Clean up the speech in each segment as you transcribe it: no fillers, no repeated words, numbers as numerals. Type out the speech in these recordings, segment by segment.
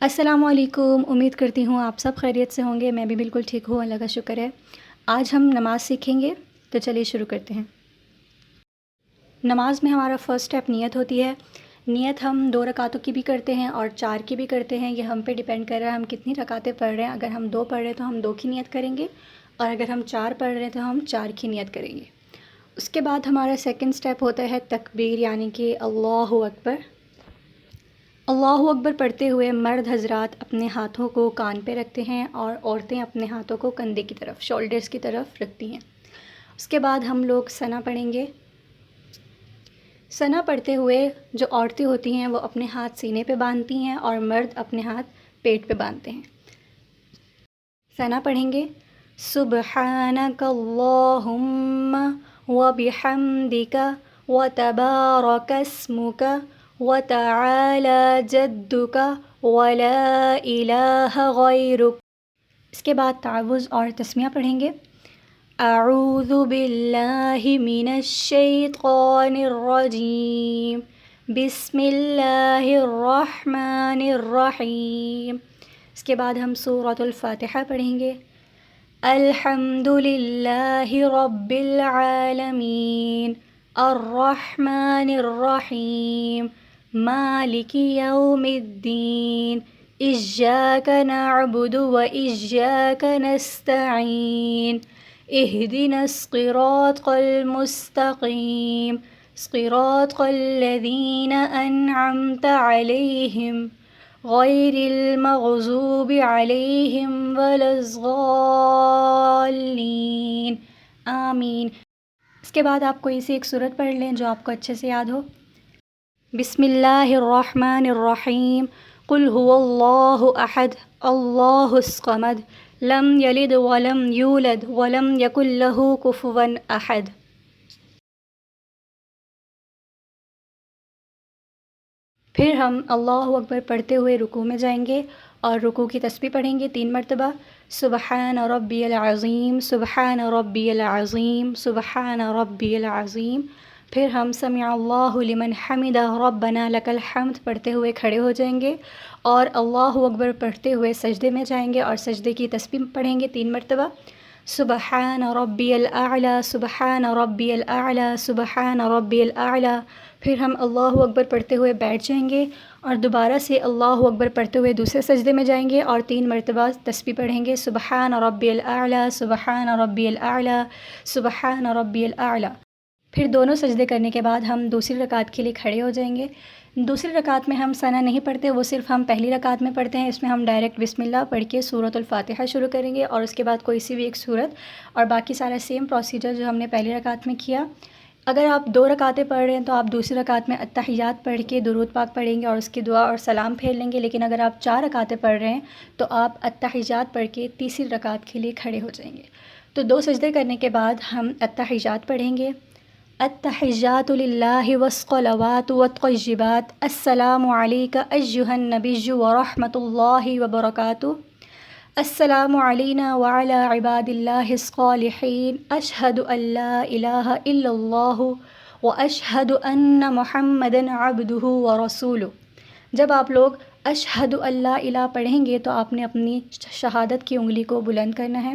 السلام علیکم، امید کرتی ہوں آپ سب خیریت سے ہوں گے۔ میں بھی بالکل ٹھیک ہوں، اللہ کا شکر ہے۔ آج ہم نماز سیکھیں گے، تو چلیے شروع کرتے ہیں۔ نماز میں ہمارا فرسٹ سٹیپ نیت ہوتی ہے۔ نیت ہم 2 رکعتوں کی بھی کرتے ہیں اور 4 کی بھی کرتے ہیں، یہ ہم پہ ڈیپینڈ کر رہا ہے ہم کتنی رکعتیں پڑھ رہے ہیں۔ اگر ہم 2 پڑھ رہے ہیں تو ہم 2 کی نیت کریں گے، اور اگر ہم 4 پڑھ رہے ہیں تو ہم 4 کی نیت کریں گے۔ اس کے بعد ہمارا سیکنڈ سٹیپ ہوتا ہے تکبیر، یعنی کہ اللہ اکبر۔ اللہ اکبر پڑھتے ہوئے مرد حضرات اپنے ہاتھوں کو کان پہ رکھتے ہیں اور عورتیں اپنے ہاتھوں کو کندھے کی طرف، شولڈرز کی طرف رکھتی ہیں۔ اس کے بعد ہم لوگ ثنا پڑھیں گے۔ ثنا پڑھتے ہوئے جو عورتیں ہوتی ہیں وہ اپنے ہاتھ سینے پہ باندھتی ہیں اور مرد اپنے ہاتھ پیٹ پہ باندھتے ہیں۔ ثنا پڑھیں گے، سبحانک اللہم وبحمدک وتبارک اسمک وتعالی جدک ولا الہ غیرک۔ اس کے بعد تعوذ اور تسمیہ پڑھیں گے، اعوذ باللہ من الشیطان الرجیم، بسم اللہ الرحمن الرحیم۔ اس کے بعد ہم سورۃ الفاتحہ پڑھیں گے، الحمد للہ رب العالمین، الرحمن الرحیم، مالک یوم الدین، ایاک نعبد و ایاک نستعین، اہدنا الصراط المستقیم، صراط الذین انعمت علیہم غیر المغضوب علیہم ولا الضالین، آمین۔ اس کے بعد آپ کوئی سی ایک سورت پڑھ لیں جو آپ کو اچھے سے یاد ہو۔ بسم اللہ الرحمن الرحیم، قل هو اللہ احد اللہ الصمد لم یلد ولم یولد ولم یکن لہ کفوا احد۔ پھر ہم اللہ اکبر پڑھتے ہوئے رکوع میں جائیں گے اور رکوع کی تسبیح پڑھیں گے 3 مرتبہ، سبحان ربی العظیم، سبحان ربی العظیم، سبحان ربی العظیم۔ پھر ہم سمع اللہ لمن حمدہ ربنا لک الحمد پڑھتے ہوئے کھڑے ہو جائیں گے اور اللہ اکبر پڑھتے ہوئے سجدے میں جائیں گے اور سجدے کی تسبیح پڑھیں گے 3 مرتبہ، سبحان ربی الاعلی، سبحان ربی الاعلی، سبحان ربی الاعلی۔ پھر ہم اللہ اکبر پڑھتے ہوئے بیٹھ جائیں گے اور دوبارہ سے اللہ اکبر پڑھتے ہوئے دوسرے سجدے میں جائیں گے اور 3 مرتبہ تسبیح پڑھیں گے، سبحان ربی الاعلی، سبحان ربی الاعلی، سبحان ربی الاعلی۔ پھر دونوں سجدے کرنے کے بعد ہم دوسری رکعت کے لیے کھڑے ہو جائیں گے۔ دوسری رکعت میں ہم ثنا نہیں پڑھتے، وہ صرف ہم پہلی رکعت میں پڑھتے ہیں۔ اس میں ہم ڈائریکٹ بسم اللہ پڑھ کے سورۃ الفاتحہ شروع کریں گے اور اس کے بعد کوئی سی بھی ایک سورت، اور باقی سارا سیم پروسیجر جو ہم نے پہلی رکعت میں کیا۔ اگر آپ 2 رکعتیں پڑھ رہے ہیں تو آپ دوسری رکعت میں التحیات پڑھ کے درود پاک پڑھیں گے اور اس کی دعا اور سلام پھیر لیں گے، لیکن اگر آپ 4 رکعتیں پڑھ رہے ہیں تو آپ التحیات پڑھ کے تیسری رکعت کے لیے کھڑے ہو جائیں گے۔ تو 2 سجدے کرنے کے بعد ہم التحیات پڑھیں گے، التحیات للہ والصلوات والطیبات، السلام علیک ایہا النبی ورحمۃ اللہ وبرکاتہ، السلام علینا وعلی عباد اللہ الصالحین، اشہد ان لا الہ الا اللہ واشہد ان محمدا عبدہ ورسولہ۔ جب آپ لوگ اشہد ان لا الہ پڑھیں گے تو آپ نے اپنی شہادت کی انگلی کو بلند کرنا ہے۔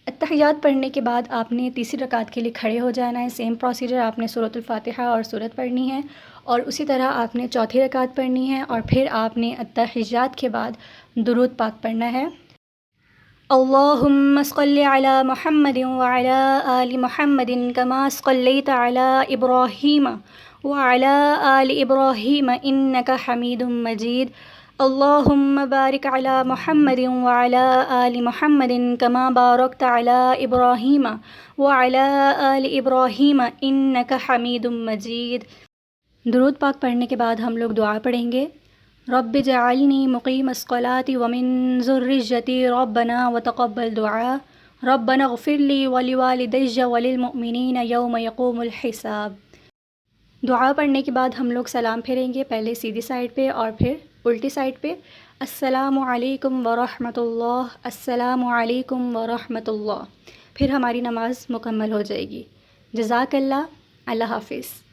التحیات پڑھنے کے بعد آپ نے تیسری رکعت کے لیے کھڑے ہو جانا ہے، سیم پروسیجر، آپ نے سورۃ الفاتحہ اور سورت پڑھنی ہے اور اسی طرح آپ نے چوتھی رکعت پڑھنی ہے اور پھر آپ نے التحیات کے بعد درود پاک پڑھنا ہے، اللہم صل علی محمد وعلی آل محمد کما صلیت علی ابراہیم وعلی آل ابراہیم انک حمید مجید، اللہم بارک علی محمد وعلی آل محمد کما بارکت علی ابراہیم وعلی آل ابراہیم انک حمید مجید۔ درود پاک پڑھنے کے بعد ہم لوگ دعا پڑھیں گے، رب اجعلنی مقیم الصلاۃ ومن ذریتی ربنا وتقبل دعاء، ربنا اغفر لی ولوالدی وللمؤمنین یوم یقوم الحساب۔ دعا پڑھنے کے بعد ہم لوگ سلام پھیریں گے، پہلے سیدھی سائڈ پہ اور پھر الٹی سائڈ پہ، السلام علیکم ورحمۃ اللہ، السلام علیکم ورحمۃ اللہ۔ پھر ہماری نماز مکمل ہو جائے گی۔ جزاک اللہ، اللہ حافظ۔